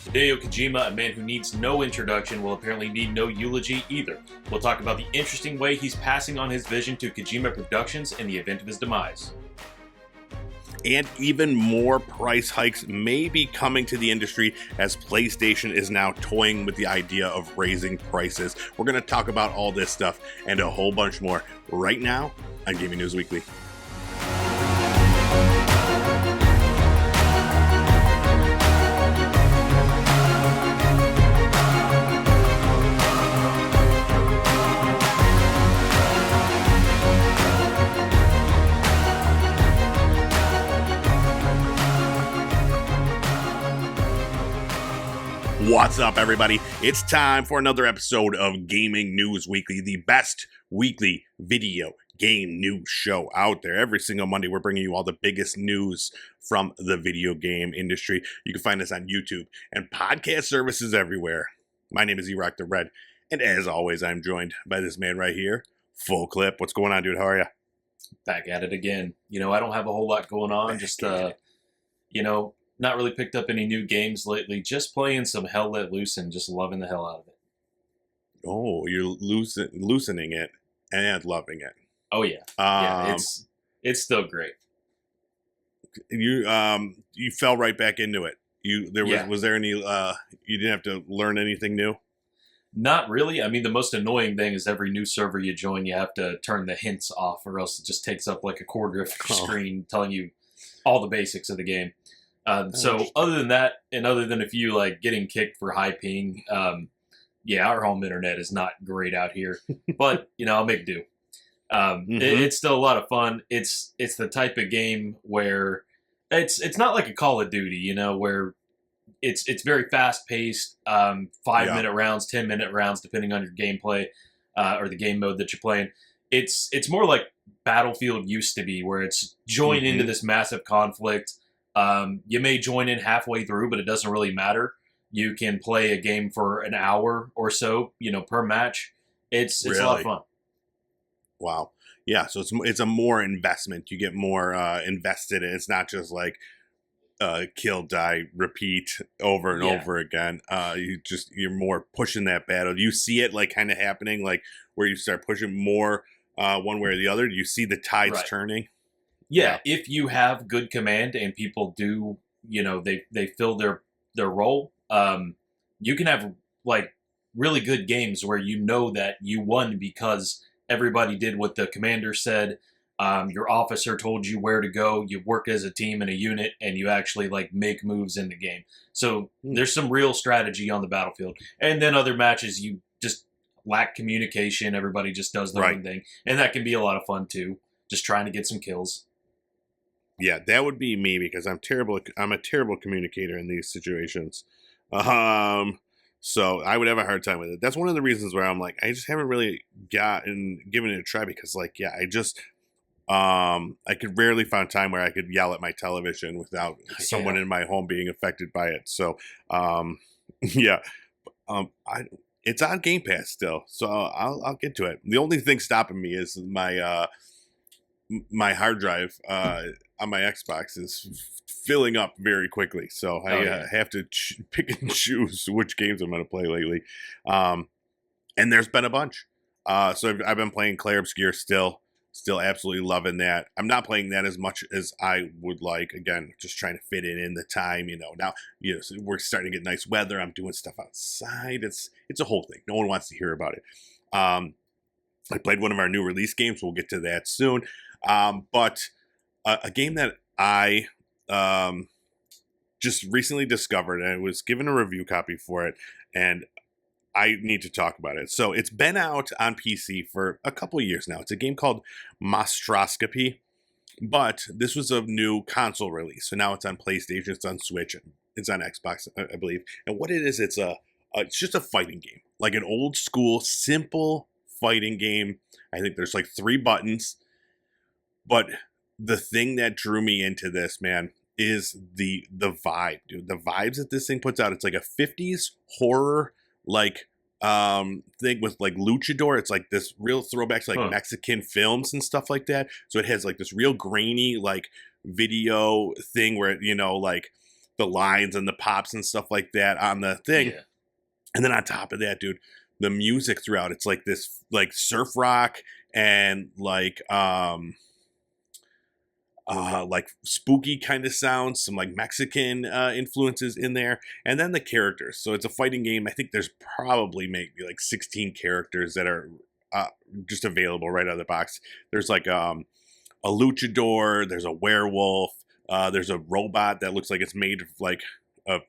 Hideo Kojima, a man who needs no introduction, will apparently need no eulogy either. We'll talk about the interesting way he's passing on his vision to Kojima Productions in the event of his demise. And even more price hikes may be coming to the industry as PlayStation is now toying with the idea of raising prices. We're going to talk about all this stuff and a whole bunch more right now on Gaming News Weekly. What's up, everybody? It's time for another episode of Gaming News Weekly, the best weekly video game news show out there. Every single Monday, we're bringing you all the biggest news from the video game industry. You can find us on YouTube and podcast services everywhere. My name is E-Rock the Red, and as always, I'm joined by this man right here, Full Clip. What's going on, dude? How are you? Back at it again. I don't have a whole lot going on. Not really picked up any new games lately. Just playing some Hell Let Loose and just loving the hell out of it. Oh, you're loosening it and loving it. Oh yeah, it's still great. You fell right back into it. Was there any you didn't have to learn anything new? Not really. I mean, the most annoying thing is every new server you join, you have to turn the hints off, or else it just takes up like a quarter of your screen, telling you all the basics of the game. So other than that, and other than a few like getting kicked for high ping, our home internet is not great out here, but I'll make do. It's still a lot of fun. It's the type of game where it's not like a Call of Duty, where it's very fast paced, 5-minute rounds, 10-minute rounds, depending on your gameplay, or the game mode that you're playing. It's more like Battlefield used to be, where it's join into this massive conflict. You may join in halfway through, but it doesn't really matter. You can play a game for an hour or so, per match. It's really a lot of fun. Wow. Yeah, so it's a more investment. You get more invested in. It's not just like kill, die, repeat over and over again. You're more pushing that battle. You see it like kind of happening, like where you start pushing more one way or the other. You see the tides turning. Yeah, if you have good command and people do, they fill their role, you can have like really good games where that you won because everybody did what the commander said. Your officer told you where to go. You work as a team in a unit, and you actually like make moves in the game. So there's some real strategy on the battlefield. And then other matches, you just lack communication. Everybody just does their own thing, and that can be a lot of fun too. Just trying to get some kills. Yeah, that would be me because I'm terrible. I'm a terrible communicator in these situations. So I would have a hard time with it. That's one of the reasons where I'm like, I just haven't really given it a try because I could rarely find time where I could yell at my television without someone in my home being affected by it. So, it's on Game Pass still, so I'll get to it. The only thing stopping me is my hard drive on my Xbox is filling up very quickly, so I have to pick and choose which games I'm going to play lately. And there's been a bunch. So I've been playing Clair Obscur still absolutely loving that. I'm not playing that as much as I would like. Again, just trying to fit it in the time. Now so we're starting to get nice weather. I'm doing stuff outside. It's a whole thing. No one wants to hear about it. I played one of our new release games. We'll get to that soon. But a game that I just recently discovered, and I was given a review copy for it, and I need to talk about it. So it's been out on PC for a couple of years now. It's a game called Mostroscopy, but this was a new console release. So now it's on PlayStation, it's on Switch, it's on Xbox, I believe. And what it is, it's just a fighting game, like an old school, simple fighting game. I think there's like 3 buttons. But the thing that drew me into this, man, is the vibe, dude. The vibes that this thing puts out. It's like a 50s horror like thing with like luchador. It's like this real throwback to like Mexican films and stuff like that. So it has like this real grainy like video thing where, like the lines and the pops and stuff like that on the thing. Yeah. And then on top of that, dude, the music throughout, it's like this like surf rock and like spooky kind of sounds, some like Mexican influences in there, and then the characters. So it's a fighting game. I think there's probably maybe like 16 characters that are just available right out of the box. There's like a luchador, there's a werewolf, there's a robot that looks like it's made of like a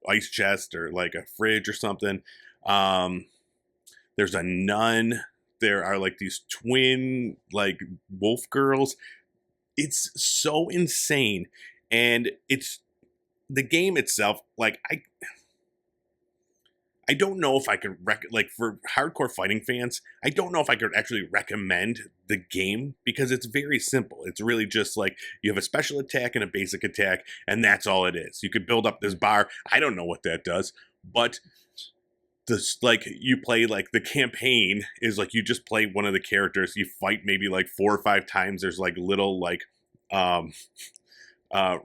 ice chest or like a fridge or something. There's a nun. There are like these twin like wolf girls. It's so insane, and it's the game itself. Like I don't know if I could like for hardcore fighting fans. I don't know if I could actually recommend the game because it's very simple. It's really just like you have a special attack and a basic attack, and that's all it is. You could build up this bar. I don't know what that does, but this like you play like the campaign is like you just play one of the characters. You fight maybe like 4 or 5 times. There's like little like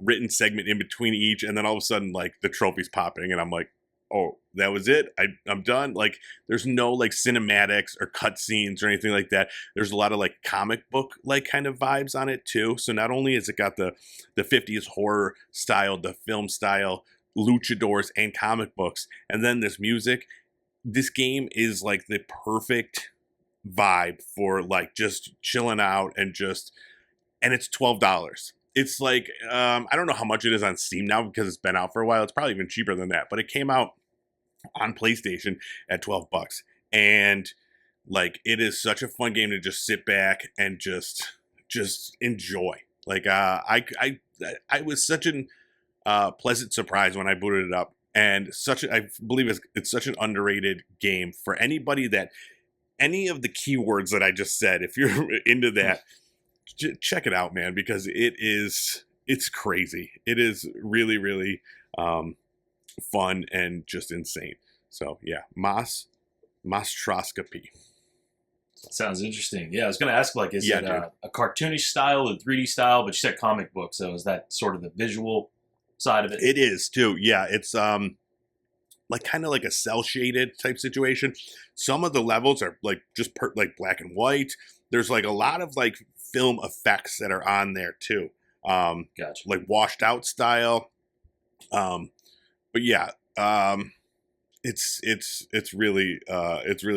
written segment in between each, and then all of a sudden like the trophy's popping, and I'm like, oh, that was it. I'm done. Like there's no like cinematics or cutscenes or anything like that. There's a lot of like comic book like kind of vibes on it too. So not only has it got the 50s horror style, the film style, luchadors and comic books, and then this music. This game is like the perfect vibe for like just chilling out and it's $12. It's like, I don't know how much it is on Steam now because it's been out for a while. It's probably even cheaper than that, but it came out on PlayStation at $12. And like, it is such a fun game to just sit back and just enjoy. Like, I was such an pleasant surprise when I booted it up. And I believe it's such an underrated game for anybody that any of the keywords that I just said, if you're into that, check it out, man, because it's crazy. It is really, really fun and just insane. So yeah, Mostroscopy. Sounds interesting. Yeah, I was going to ask, like, is it a cartoonish style, a 3D style? But you said comic book, so is that sort of the visual side of it? It is too. Yeah, it's like kind of like a cell shaded type situation. Some of the levels are like just like black and white. There's like a lot of like film effects that are on there too. Gotcha. Like washed out style. But yeah, it's really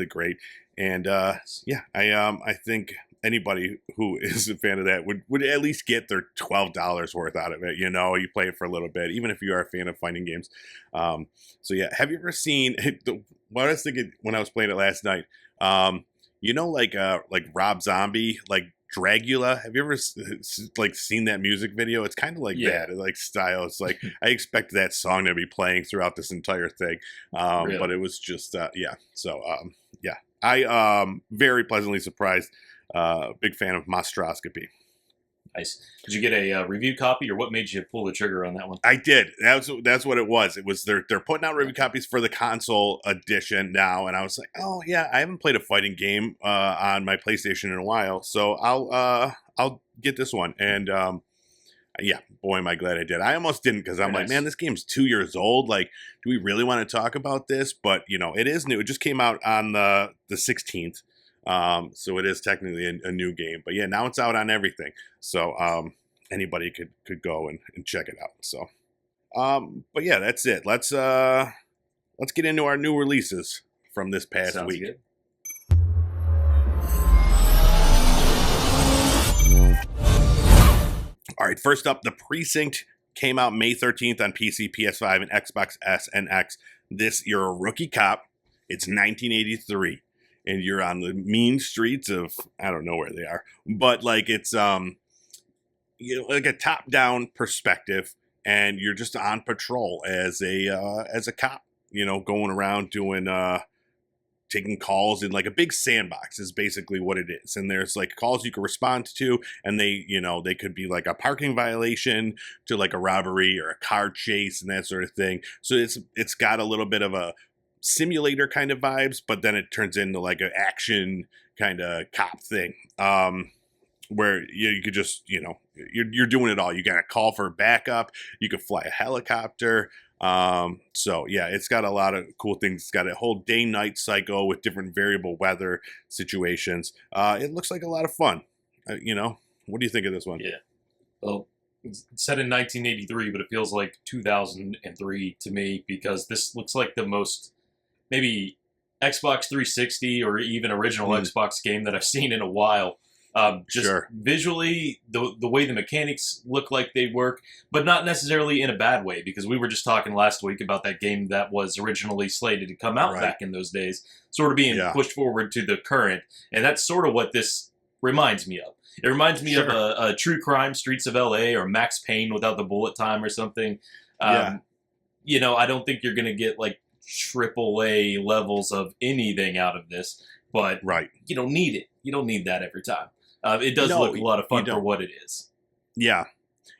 great. And yeah, I think anybody who is a fan of that would at least get their $12 worth out of it. You know, you play it for a little bit, even if you are a fan of fighting games. So yeah, have you ever seen what I was thinking when I was playing it last night? You know, like Rob Zombie, like Dragula. Have you ever like seen that music video? It's kind of like that, like style. It's like I expect that song to be playing throughout this entire thing, really? But it was just yeah. So yeah, I very pleasantly surprised. Big fan of Mostroscopy. Nice. Did you get a review copy, or what made you pull the trigger on that one? I did. That's what it was. It was they're putting out review copies for the console edition now, and I was like, oh yeah, I haven't played a fighting game on my PlayStation in a while, so I'll get this one. And yeah, boy, am I glad I did. I almost didn't because I'm like, man, this game's 2 years old. Like, do we really want to talk about this? But you know, it is new. It just came out on the 16th. So it is technically a new game, but yeah, now it's out on everything. So, anybody could go and check it out. So, but yeah, that's it. Let's get into our new releases from this past week. Good. All right. First up, the Precinct came out May 13th on PC, PS5, and Xbox S and X. You're a rookie cop. It's 1983. And you're on the mean streets of, I don't know where they are, but like it's you know, like a top-down perspective, and you're just on patrol as a cop, you know, going around doing taking calls in like a big sandbox is basically what it is. And there's like calls you can respond to, and they could be like a parking violation to like a robbery or a car chase and that sort of thing. So it's got a little bit of a simulator kind of vibes, but then it turns into like an action kind of cop thing. where you could just, you're doing it all. You got to call for backup. You could fly a helicopter. So yeah, it's got a lot of cool things. It's got a whole day-night cycle with different variable weather situations. It looks like a lot of fun. What do you think of this one? Yeah. Well, it's set in 1983, but it feels like 2003 to me because this looks like the most maybe Xbox 360 or even original Xbox game that I've seen in a while. Just Sure. visually, the way the mechanics look like they work, but not necessarily in a bad way, because we were just talking last week about that game that was originally slated to come out Right. back in those days, sort of being Yeah. pushed forward to the current, and that's sort of what this reminds me of. It reminds me of Sure. a True Crime Streets of L.A. or Max Payne without the bullet time or something. Yeah. I don't think you're going to get like AAA levels of anything out of this, but Right. you don't need it. You don't need that every time. It does No, look a lot of you fun for don't. what it is. Yeah.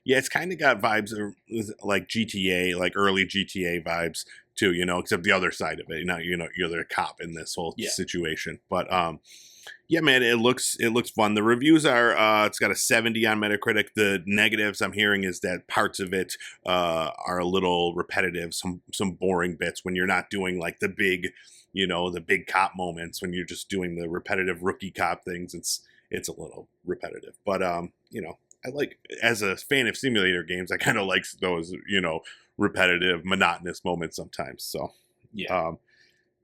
Yeah, it's kind of got vibes of like GTA, like early GTA vibes too, except the other side of it. You're the cop in this whole situation. But yeah, man, it looks fun. The reviews are it's got a 70 on Metacritic. The negatives I'm hearing is that parts of it are a little repetitive, some boring bits when you're not doing like the big, the big cop moments, when you're just doing the repetitive rookie cop things. It's a little repetitive. But I like, as a fan of simulator games, I kind of like those, repetitive, monotonous moments sometimes. So Yeah.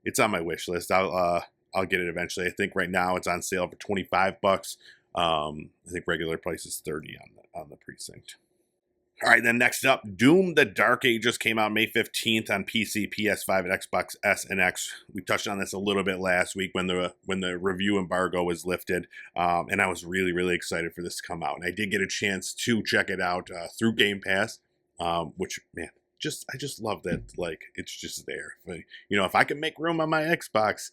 it's on my wish list. I'll get it eventually. I think right now it's on sale for $25. I think regular price is $30 on the Precinct. All right, then next up, Doom: The Dark Ages came out May 15th on PC, PS5, and Xbox S and X. We touched on this a little bit last week when the review embargo was lifted, and I was really, really excited for this to come out. And I did get a chance to check it out through Game Pass, which, man, I just love that, like, it's just there. If I could make room on my Xbox,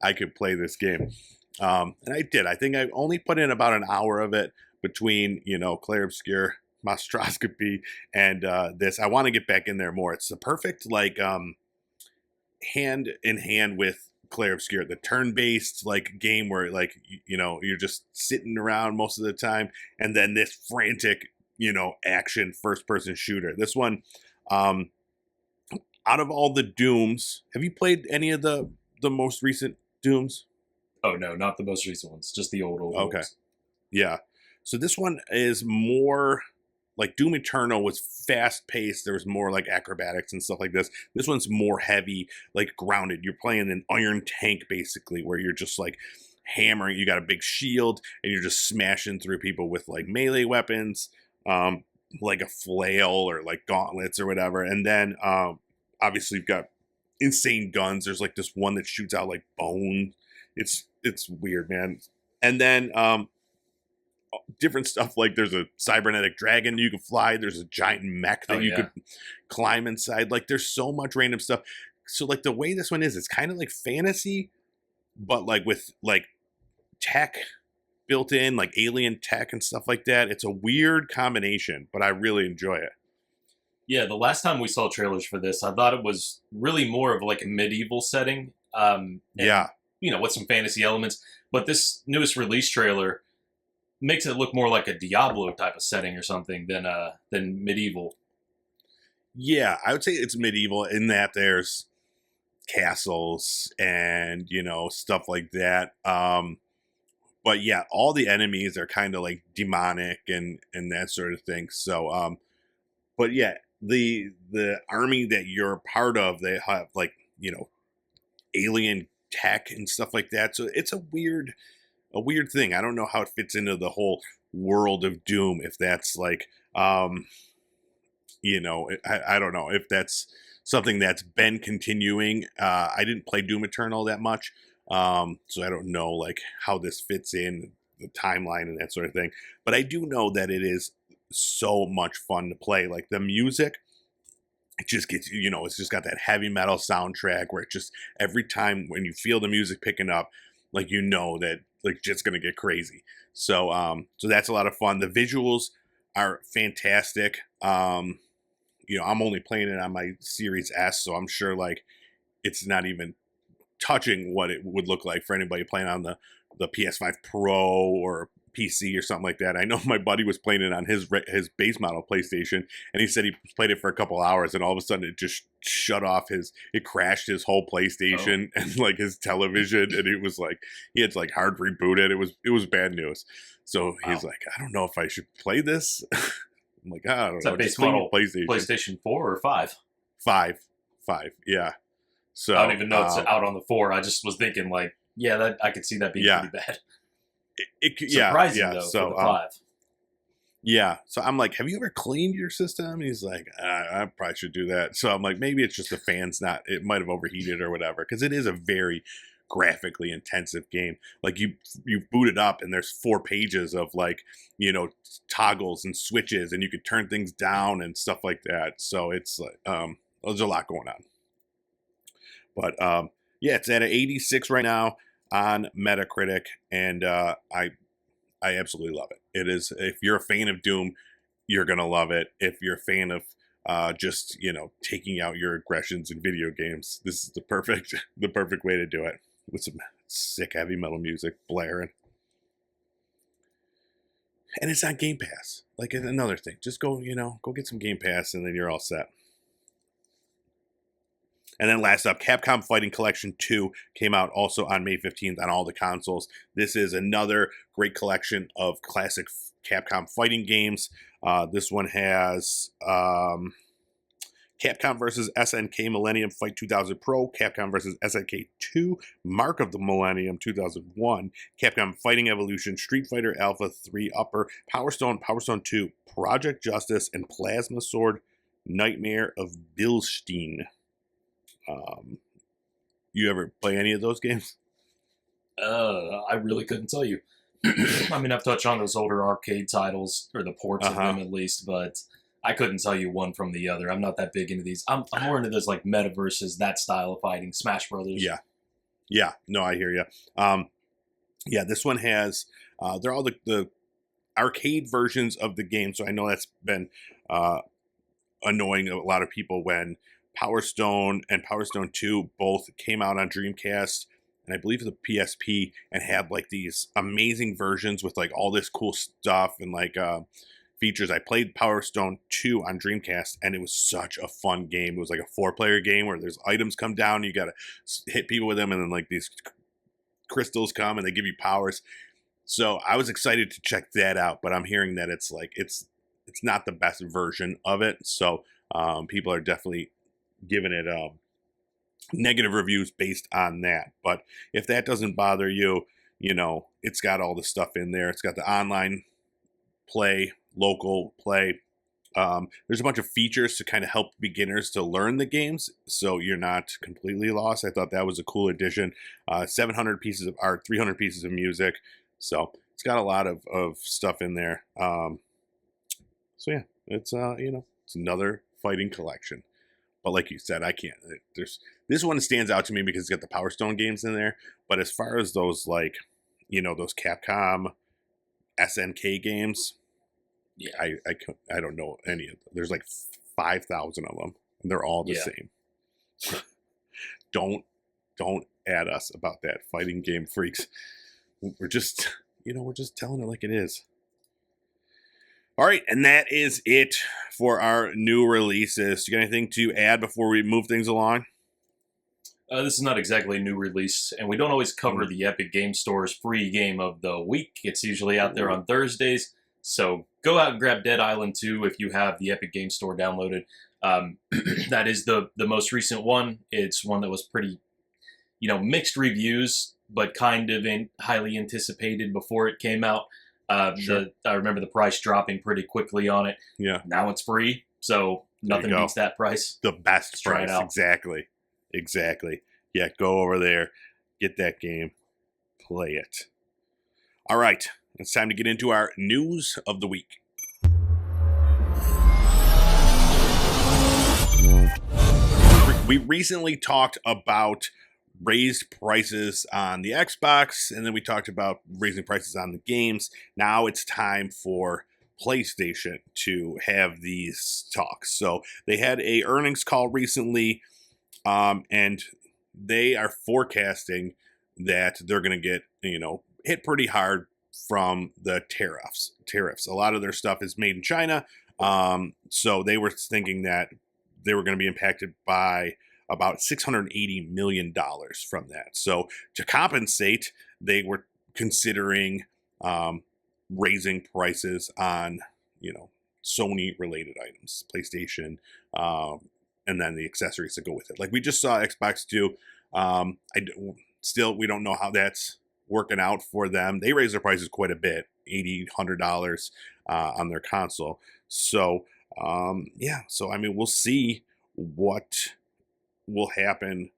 I could play this game. And I did. I think I only put in about an hour of it between, Clair Obscur, Mostroscopy, and this. I want to get back in there more. It's the perfect, like, hand in hand with Clair Obscur, the turn-based, like, game where, like, you're just sitting around most of the time, and then this frantic, action first-person shooter. This one, out of all the Dooms, have you played any of the most recent Dooms? Oh, no, not the most recent ones. Just the old Okay. ones. Yeah. So this one is more like Doom Eternal was fast paced. There was more like acrobatics and stuff like this. This one's more heavy, like grounded. You're playing an iron tank basically, where you're just like hammering. You got a big shield and you're just smashing through people with like melee weapons, like a flail or like gauntlets or whatever. And then obviously you've got insane guns. There's like this one that shoots out like bone. It's weird, man. And then different stuff, like there's a cybernetic dragon you can fly, there's a giant mech that you could climb inside. Like there's so much random stuff. So like the way this one is, it's kind of like fantasy, but like with like tech built in, like alien tech and stuff like that. It's a weird combination, but I really enjoy it. Yeah, the last time we saw trailers for this, I thought it was really more of like a medieval setting. And, with some fantasy elements. But this newest release trailer makes it look more like a Diablo type of setting or something than medieval. Yeah, I would say it's medieval in that there's castles and stuff like that. But yeah, all the enemies are kind of like demonic and that sort of thing. So but yeah, the army that you're part of, they have like alien tech and stuff like that. So it's a weird thing. I don't know how it fits into the whole world of Doom. If that's like, I don't know if that's something that's been continuing. I didn't play Doom Eternal that much, so I don't know like how this fits in the timeline and that sort of thing. But I do know that it is so much fun to play. Like the music, it just gets, it's just got that heavy metal soundtrack where it just, every time when you feel the music picking up, like that like just gonna get crazy. So so that's a lot of fun. The visuals are fantastic. I'm only playing it on my Series S, so I'm sure like it's not even touching what it would look like for anybody playing on the PS5 Pro or PC or something like that. I know my buddy was playing it on his base model PlayStation, and he said he played it for a couple hours, and all of a sudden it just shut off it crashed his whole PlayStation and like his television, and it was like he had to like hard reboot it. It was bad news. So he's like, I don't know if I should play this. I'm like, I don't know. That base model PlayStation 4 or 5? 5, yeah. So I don't even know it's out on the 4. I just was thinking like, yeah, that I could see that being pretty bad. Surprising though so, for the 5. Yeah, so I'm like, have you ever cleaned your system? And he's like, I probably should do that. So I'm like, maybe it's just the fans it might have overheated or whatever, because it is a very graphically intensive game. Like you boot it up and there's 4 pages of like, toggles and switches, and you could turn things down and stuff like that. So it's like, there's a lot going on. But yeah, it's at an 86 right now on Metacritic, and I absolutely love it. It is, if you're a fan of Doom, you're gonna love it. If you're a fan of just taking out your aggressions in video games, this is the perfect way to do it, with some sick heavy metal music blaring. And it's on Game Pass. Like another thing, just go get some Game Pass, and then you're all set. And then last up, Capcom Fighting Collection 2 came out also on May 15th on all the consoles. This is another great collection of classic Capcom fighting games. This one has Capcom vs. SNK Millennium Fight 2000 Pro, Capcom vs. SNK 2, Mark of the Millennium 2001, Capcom Fighting Evolution, Street Fighter Alpha 3 Upper, Power Stone, Power Stone 2, Project Justice, and Plasma Sword Nightmare of Bilstein. You ever play any of those games? I really couldn't tell you. I mean, I've touched on those older arcade titles, or the ports of them at least, but I couldn't tell you one from the other. I'm not that big into these. I'm more into those like metaverses, that style of fighting, Smash Brothers. Yeah. No, I hear you. Yeah, this one has they're all the arcade versions of the game, so I know that's been annoying a lot of people when Power Stone and Power Stone 2 both came out on Dreamcast, and I believe the PSP, and had like these amazing versions with like all this cool stuff and like features. I played Power Stone 2 on Dreamcast, and it was such a fun game. It was like a 4-player game where there's items come down, you gotta hit people with them, and then like these crystals come and they give you powers. So I was excited to check that out, but I'm hearing that it's not the best version of it. So people are definitely giving it negative reviews based on that. But if that doesn't bother you, it's got all the stuff in there. It's got the online play, local play. There's a bunch of features to kind of help beginners to learn the games, so you're not completely lost. I thought that was a cool addition. 700 pieces of art, 300 pieces of music. So it's got a lot of stuff in there. So yeah, it's it's another fighting collection. But like you said, I can't. This one stands out to me because it's got the Power Stone games in there. But as far as those those Capcom SNK games, yeah, I don't know any of them. There's like 5,000 of them, and they're all the same. Don't add us about that, fighting game freaks. We're just we're just telling it like it is. All right, and that is it for our new releases. You got anything to add before we move things along? This is not exactly a new release, and we don't always cover the Epic Game Store's free game of the week. It's usually out there on Thursdays, so go out and grab Dead Island 2 if you have the Epic Game Store downloaded. That is the most recent one. It's one that was pretty, mixed reviews, but kind of highly anticipated before it came out. Sure. I remember the price dropping pretty quickly on it. Yeah. Now it's free, so nothing beats that price. The best price. Exactly. Yeah, go over there, get that game, play it. All right, it's time to get into our news of the week. We recently talked about raised prices on the Xbox, and then we talked about raising prices on the games. Now it's time for PlayStation to have these talks. So they had a earnings call recently, and they are forecasting that they're going to get, hit pretty hard from the tariffs. A lot of their stuff is made in China. So they were thinking that they were going to be impacted by about $680 million from that. So to compensate, they were considering raising prices on, Sony related items, PlayStation, and then the accessories that go with it. Like we just saw Xbox do. We don't know how that's working out for them. They raised their prices quite a bit, $80, $100 on their console. So we'll see what will happen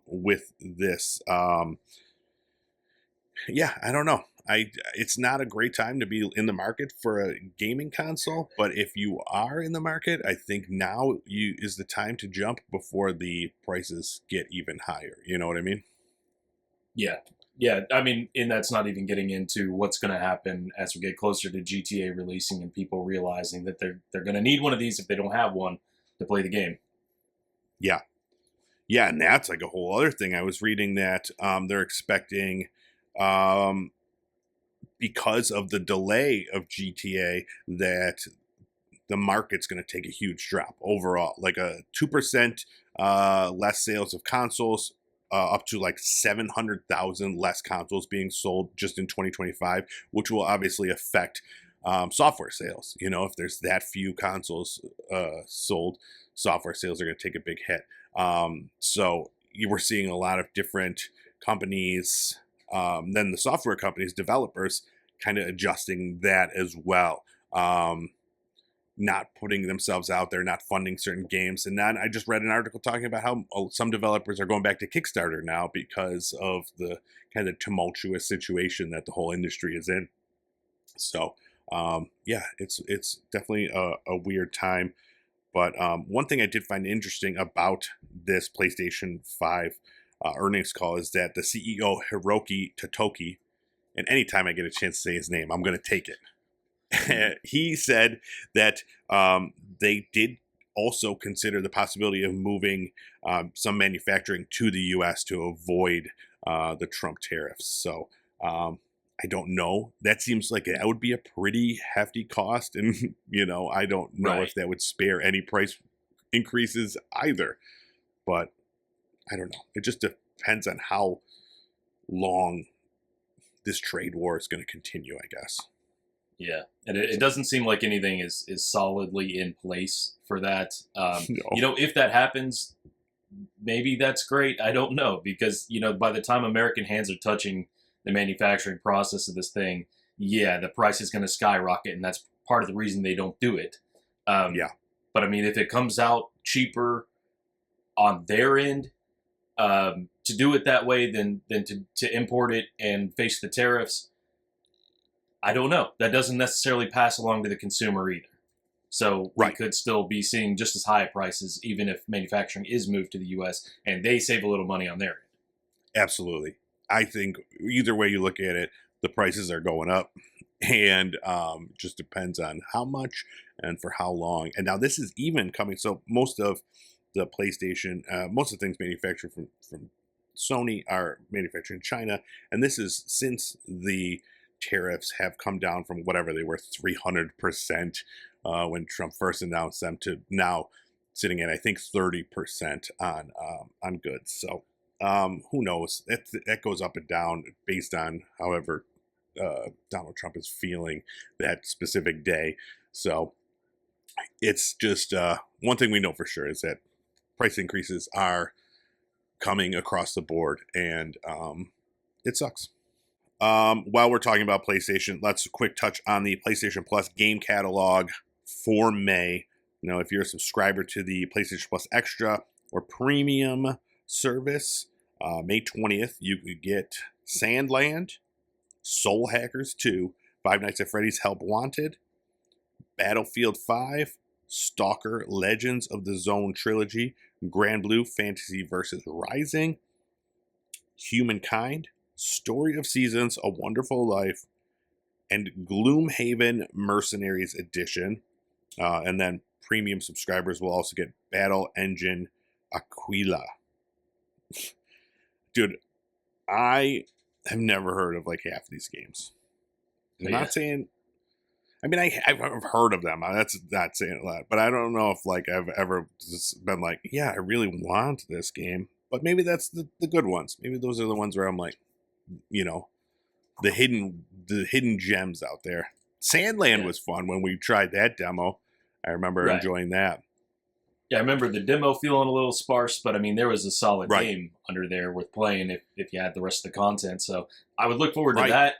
with this. I don't know. It's not a great time to be in the market for a gaming console, but if you are in the market, I think now is the time to jump before the prices get even higher. You know what I mean? Yeah. Yeah, I mean, and that's not even getting into what's going to happen as we get closer to GTA releasing and people realizing that they're going to need one of these if they don't have one to play the game. Yeah. Yeah, and that's like a whole other thing. I was reading that they're expecting, because of the delay of GTA, that the market's going to take a huge drop overall, like a 2% less sales of consoles, up to like 700,000 less consoles being sold just in 2025, which will obviously affect software sales. If there's that few consoles sold, software sales are going to take a big hit. So you were seeing a lot of different companies, then the software companies, developers, kind of adjusting that as well. Not putting themselves out there, not funding certain games. And then I just read an article talking about how some developers are going back to Kickstarter now because of the kind of tumultuous situation that the whole industry is in. So, it's definitely a weird time. But one thing I did find interesting about this PlayStation 5 earnings call is that the CEO, Hiroki Totoki, and anytime I get a chance to say his name, I'm going to take it. He said that they did also consider the possibility of moving some manufacturing to the U.S. to avoid the Trump tariffs. So I don't know. That seems like that would be a pretty hefty cost. And, I don't know if that would spare any price increases either. But I don't know. It just depends on how long this trade war is going to continue, I guess. Yeah, and it doesn't seem like anything is solidly in place for that. No. If that happens, maybe that's great. I don't know, because, by the time American hands are touching the manufacturing process of this thing, the price is going to skyrocket, and that's part of the reason they don't do it. But I mean, if it comes out cheaper on their end to do it that way than to import it and face the tariffs, I don't know. That doesn't necessarily pass along to the consumer either. So we could still be seeing just as high prices, even if manufacturing is moved to the U.S. and they save a little money on their end. Absolutely. I think either way you look at it, the prices are going up, and just depends on how much and for how long. And now this is even coming. So most of the PlayStation, most of the things manufactured from Sony are manufactured in China. And this is since the tariffs have come down from whatever they were, 300% when Trump first announced them, to now sitting at, I think, 30% on goods. So who knows? That goes up and down based on however Donald Trump is feeling that specific day. So it's just one thing we know for sure is that price increases are coming across the board, and it sucks. While we're talking about PlayStation, let's quick touch on the PlayStation Plus game catalog for May. Now, if you're a subscriber to the PlayStation Plus Extra or Premium service, May 20th, you could get Sandland, Soul Hackers 2, Five Nights at Freddy's Help Wanted, Battlefield 5, Stalker Legends of the Zone Trilogy, Grand Blue Fantasy vs. Rising, Humankind, Story of Seasons, A Wonderful Life, and Gloomhaven Mercenaries Edition. And then premium subscribers will also get Battle Engine Aquila. Dude, I have never heard of like half these games. I'm not saying. I mean, I've heard of them. That's not saying a lot, but I don't know if like I've ever just been like, yeah, I really want this game. But maybe that's the good ones. Maybe those are the ones where I'm like, you know, the hidden gems out there. Sandland was fun when we tried that demo. I remember enjoying that. Yeah, I remember the demo feeling a little sparse, but I mean, there was a solid game under there worth playing if you had the rest of the content. So I would look forward to that.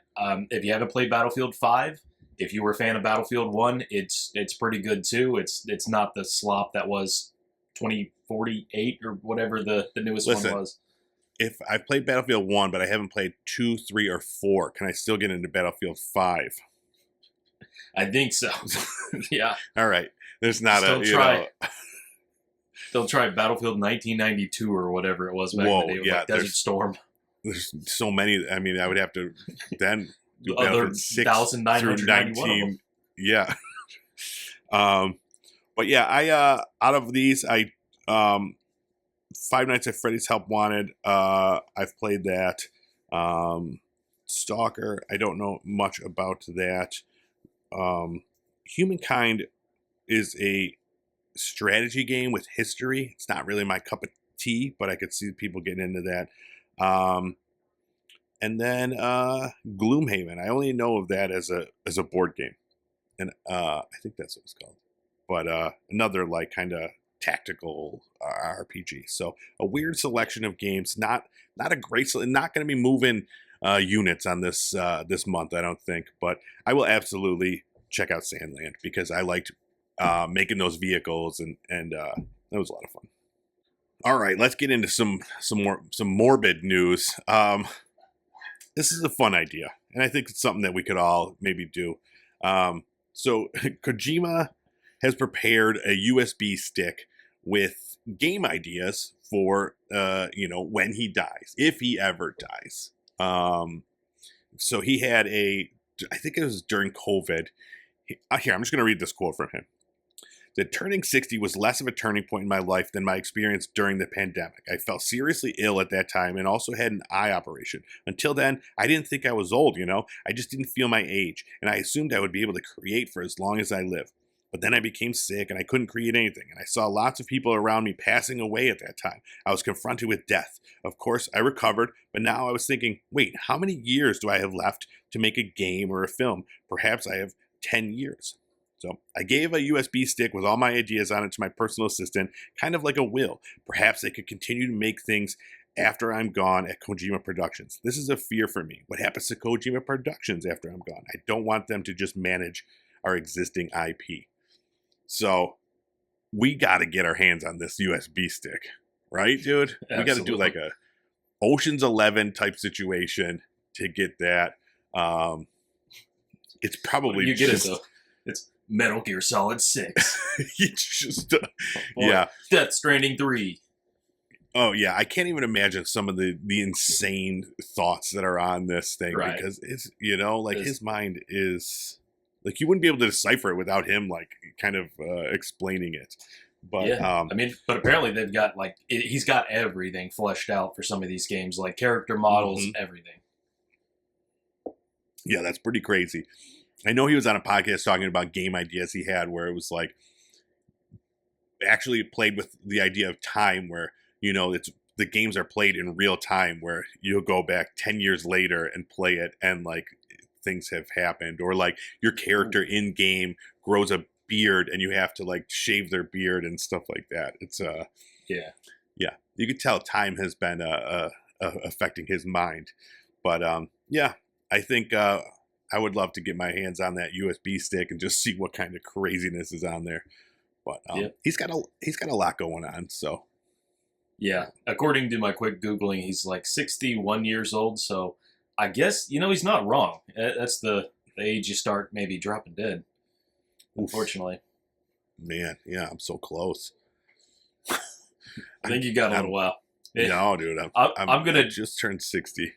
If you haven't played Battlefield 5, if you were a fan of Battlefield 1, it's pretty good too. It's not the slop that was 2048 or whatever the newest one was. If I played Battlefield 1, but I haven't played 2, 3, or 4, can I still get into Battlefield 5? I think so. Yeah. All right. There's not They'll try Battlefield 1992 or whatever it was back in the day with like Desert Storm. There's so many. I mean, I would have to then do other Battlefield 6 through 19. Yeah. But yeah, I out of these, Five Nights at Freddy's Help Wanted. I've played that. Stalker. I don't know much about that. Humankind is a strategy game with history. It's not really my cup of tea, but I could see people getting into that. And then Gloomhaven. I only know of that as a board game, and I think that's what it's called. But another like kind of tactical RPG. So a weird selection of games. Not a great. Not going to be moving units on this month, I don't think. But I will absolutely check out Sandland because I liked making those vehicles, and that was a lot of fun. All right, let's get into some morbid news. This is a fun idea, and I think it's something that we could all maybe do. So Kojima has prepared a USB stick with game ideas for when he dies, if he ever dies. So he had I think it was during COVID. Here, I'm just going to read this quote from him. That turning 60 was less of a turning point in my life than my experience during the pandemic. I felt seriously ill at that time and also had an eye operation. Until then, I didn't think I was old, I just didn't feel my age, and I assumed I would be able to create for as long as I live. But then I became sick and I couldn't create anything, and I saw lots of people around me passing away at that time. I was confronted with death. Of course, I recovered, but now I was thinking, wait, how many years do I have left to make a game or a film? Perhaps I have 10 years. So I gave a USB stick with all my ideas on it to my personal assistant, kind of like a will. Perhaps they could continue to make things after I'm gone at Kojima Productions. This is a fear for me. What happens to Kojima Productions after I'm gone? I don't want them to just manage our existing IP. So we got to get our hands on this USB stick, right, dude? Absolutely. We got to do like a Ocean's 11 type situation to get that. It's probably you get it though. It's Metal Gear Solid 6. It's just yeah. Death Stranding 3. Oh yeah, I can't even imagine some of the insane thoughts that are on this thing because it's his mind is like you wouldn't be able to decipher it without him like kind of explaining it. But yeah, but apparently they've got he's got everything fleshed out for some of these games, like character models, everything. Yeah, that's pretty crazy. I know he was on a podcast talking about game ideas he had where it was like actually played with the idea of time where, it's the games are played in real time where you'll go back 10 years later and play it and like things have happened or like your character in game grows a beard and you have to like shave their beard and stuff like that. It's yeah. You could tell time has been affecting his mind. But yeah, I think I would love to get my hands on that USB stick and just see what kind of craziness is on there. But he's got a lot going on. So yeah, according to my quick Googling, he's like 61 years old. So I guess he's not wrong. That's the age you start maybe dropping dead. Unfortunately, man, yeah, I'm so close. I think you got a little while. No, dude, I'm gonna just turn 60.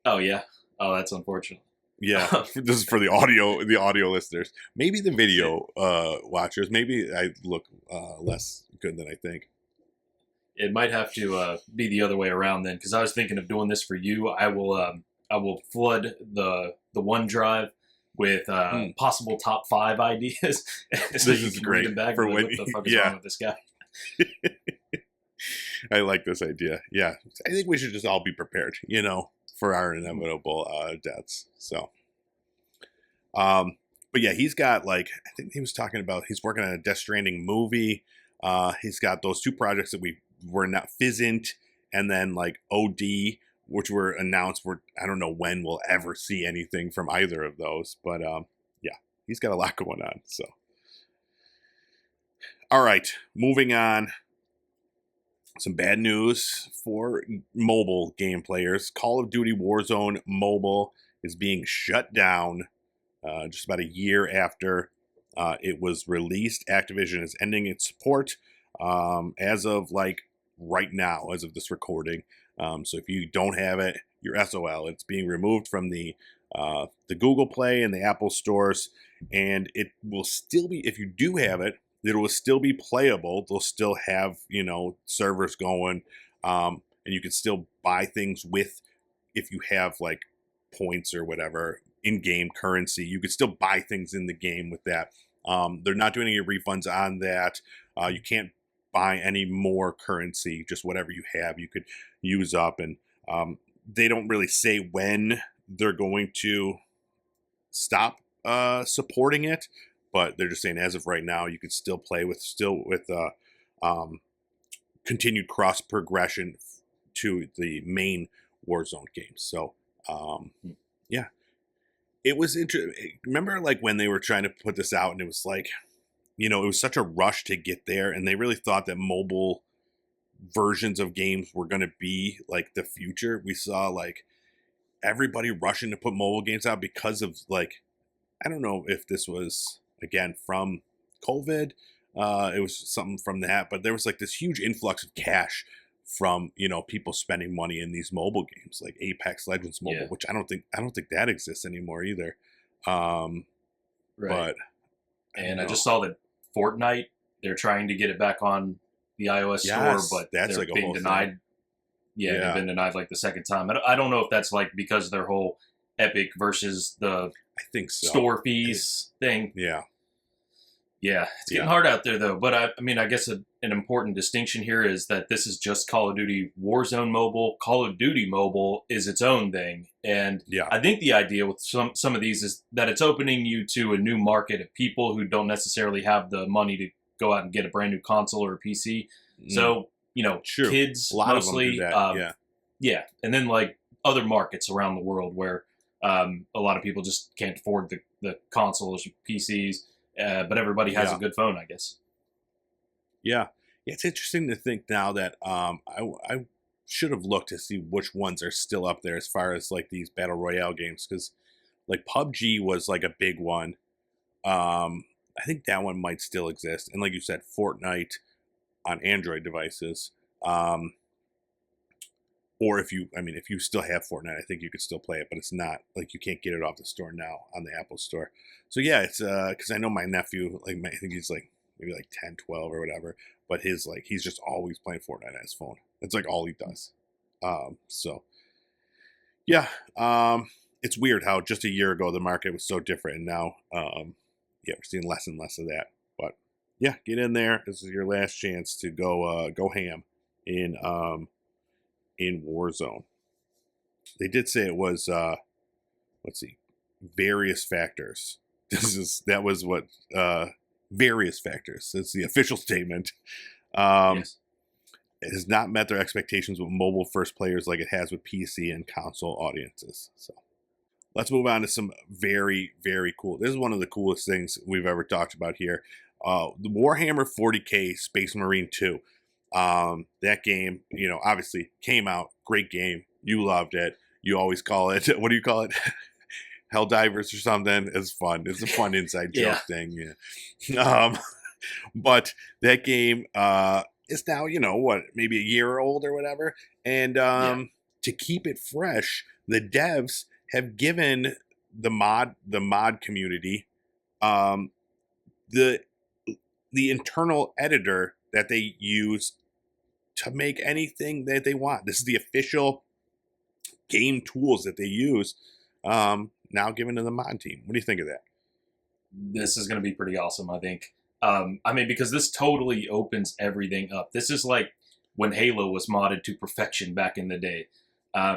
Oh yeah. Oh, that's unfortunate. Yeah, this is for the audio listeners. Maybe the video watchers. Maybe I look less good than I think. It might have to be the other way around then, because I was thinking of doing this for you. I will flood the the OneDrive with possible top 5 ideas. This is great. Read them back For and when, what the fuck is wrong with this guy? I like this idea. Yeah, I think we should just all be prepared, for our inevitable deaths. So, but yeah, he's got I think he was talking about he's working on a Death Stranding movie. He's got those 2 projects that were not Fizzint, and then OD, which were announced. I don't know when we'll ever see anything from either of those, but yeah, he's got a lot going on. So, all right, moving on. Some bad news for mobile game players. Call of Duty Warzone Mobile is being shut down just about a year after it was released. Activision is ending its support as of right now, as of this recording. So if you don't have it, you're SOL. It's being removed from the Google Play and the Apple stores, and it will still be, if you do have it, it will still be playable. They'll still have, servers going, and you can still buy things if you have points or whatever, in-game currency. You can still buy things in the game with that. They're not doing any refunds on that. You can't buy any more currency, just whatever you have you could use up. And they don't really say when they're going to stop supporting it. But they're just saying as of right now, you can still play with continued cross progression to the main Warzone games. So, yeah, it was interesting. Remember, when they were trying to put this out, and it was it was such a rush to get there, and they really thought that mobile versions of games were going to be the future. We saw everybody rushing to put mobile games out because of I don't know if this was, again, from COVID. It was something from that, but there was this huge influx of cash from people spending money in these mobile games like Apex Legends Mobile, which I don't think that exists anymore either. Right. But I just saw that Fortnite, they're trying to get it back on the iOS store, but that's they're being denied. Thing. Yeah, they've been denied the second time. I don't know if that's because of their whole Epic versus the I think so. store fees thing. Yeah. Yeah, it's getting hard out there, though. But I guess an important distinction here is that this is just Call of Duty Warzone Mobile. Call of Duty Mobile is its own thing. And I think the idea with some of these is that it's opening you to a new market of people who don't necessarily have the money to go out and get a brand new console or a PC. So, kids a lot mostly. Of them do that. Yeah. And then other markets around the world where a lot of people just can't afford the consoles or PCs. But everybody has a good phone, I guess. Yeah, it's interesting to think now that I should have looked to see which ones are still up there as far as these battle royale games, because PUBG was a big one. I think that one might still exist, and like you said, Fortnite on Android devices. Or if you still have Fortnite, I think you could still play it, but it's not you can't get it off the store now on the Apple store. So yeah, it's because I know my nephew, I think he's maybe 10, 12 or whatever, but he's just always playing Fortnite on his phone. It's all he does. So yeah, it's weird how just a year ago the market was so different, and now we're seeing less and less of that. But yeah, get in there. This is your last chance to go ham in Warzone. They did say it was various factors. That was what various factors. It's the official statement. Yes. It has not met their expectations with mobile first players like it has with PC and console audiences. So let's move on to some very, very cool. This is one of the coolest things we've ever talked about here. The Warhammer 40K Space Marine 2. That game, obviously came out. Great game. You loved it. You always call it, what do you call it? Helldivers or something. It's fun. It's a fun inside joke thing. Yeah. But that game is now, maybe a year old or whatever. And to keep it fresh, the devs have given the mod community the internal editor that they use to make anything that they want. This is the official game tools that they use. now given to the mod team. What do you think of that? This is going to be pretty awesome, I think. I mean, because this totally opens everything up. This is like when Halo was modded to perfection back in the day.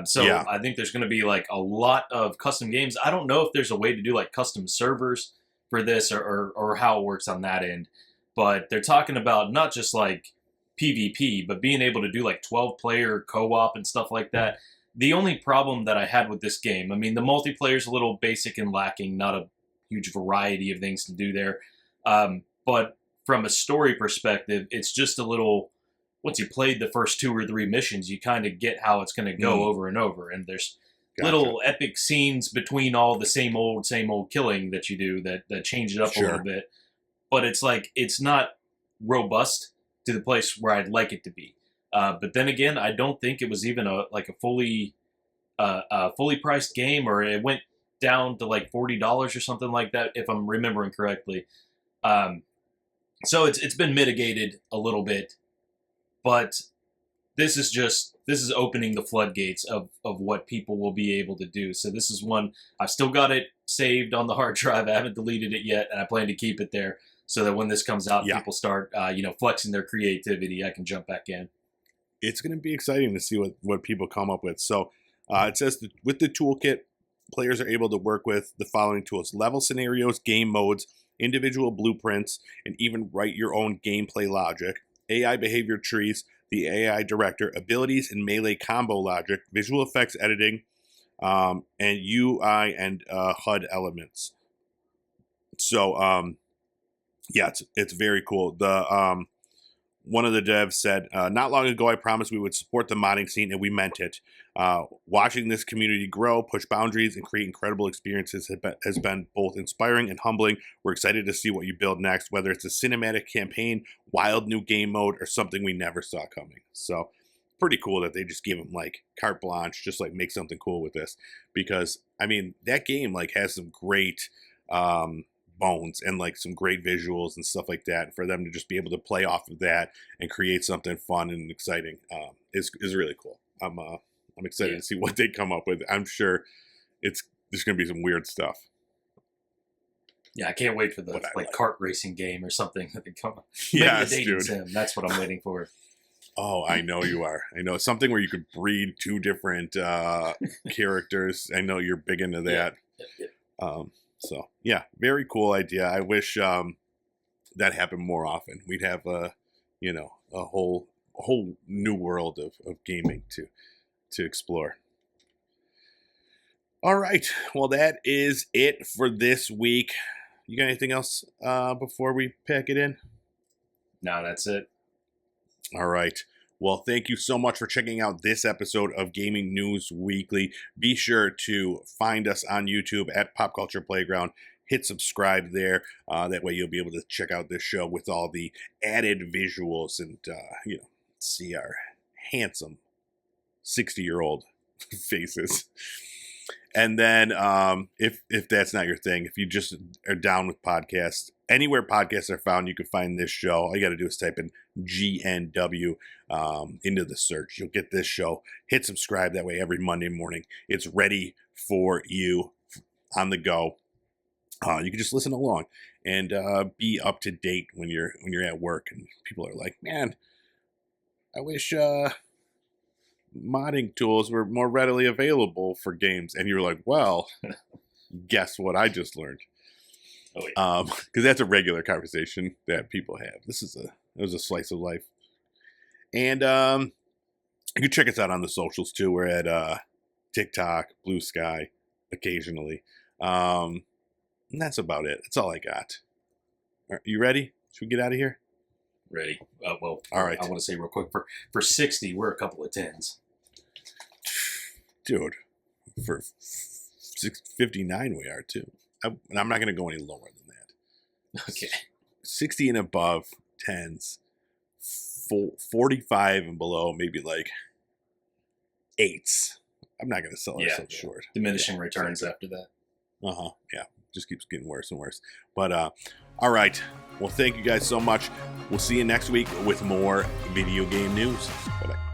So I think there's going to be like a lot of custom games. I don't know if there's a way to do like custom servers for this or how it works on that end. But they're talking about not just like PvP, but being able to do like 12-player co-op and stuff like that. The only problem that I had with this game, I mean, the multiplayer is a little basic and lacking, not a huge variety of things to do there. But from a story perspective, it's just a little, once you played the first 2 or 3 missions, you kind of get how it's going to go over and over. And there's little epic scenes between all the same old killing that you do that change it up a little bit. But it's like, it's not robust to the place where I'd like it to be. But then again, I don't think it was even a fully priced game, or it went down to like $40 or something like that, if I'm remembering correctly. So it's been mitigated a little bit, but this is opening the floodgates of what people will be able to do. So this is one, I've still got it saved on the hard drive. I haven't deleted it yet, and I plan to keep it there so that when this comes out, people start, flexing their creativity, I can jump back in. It's going to be exciting to see what people come up with. So it says that with the toolkit, players are able to work with the following tools: level scenarios, game modes, individual blueprints, and even write your own gameplay logic, AI behavior trees, the AI director, abilities and melee combo logic, visual effects editing, and UI and HUD elements. So, it's very cool. The one of the devs said, not long ago, I promised we would support the modding scene, and we meant it. Watching this community grow, push boundaries, and create incredible experiences has been both inspiring and humbling. We're excited to see what you build next, whether it's a cinematic campaign, wild new game mode, or something we never saw coming. So pretty cool that they just give them like carte blanche, just like make something cool with this. Because, I mean, that game like has some great bones and like some great visuals and stuff like that. For them to just be able to play off of that and create something fun and exciting is really cool. I'm excited to see what they come up with. I'm sure there's going to be some weird stuff. Yeah, I can't wait for the kart racing game or something that they come up. Yes, the dating dude. sim. That's what I'm waiting for. Oh, I know you are. I know something where you could breed 2 different characters. I know you're big into that. Yeah. So yeah, very cool idea. I wish that happened more often. We'd have a whole new world of gaming to explore. All right, well, that is it for this week. You got anything else before we pack it in? No, that's it. All right. Well, thank you so much for checking out this episode of Gaming News Weekly. Be sure to find us on YouTube at Pop Culture Playground. Hit subscribe there. That way you'll be able to check out this show with all the added visuals and, see our handsome 60-year-old faces. And then if that's not your thing, if you just are down with podcasts, anywhere podcasts are found, you can find this show. All you got to do is type in GNW into the search. You'll get this show. Hit subscribe. That way every Monday morning it's ready for you on the go. You can just listen along and be up to date when you're at work. And people are like, man, I wish modding tools were more readily available for games. And you're like, well, guess what I just learned? Oh, yeah. Because that's a regular conversation that people have. It was a slice of life. And you can check us out on the socials too. We're at TikTok, Blue Sky, occasionally. And that's about it. That's all I got. Are you ready? Should we get out of here? Ready. Well, all right. I want to say real quick, for 60, we're a couple of 10s. Dude, for 59 we are too. And I'm not going to go any lower than that. Okay. 60 and above, 10s. 45 and below, maybe like 8s. I'm not going to sell ourselves short. Diminishing returns after that. Yeah. Just keeps getting worse and worse. But all right. Well, thank you guys so much. We'll see you next week with more video game news. Bye-bye.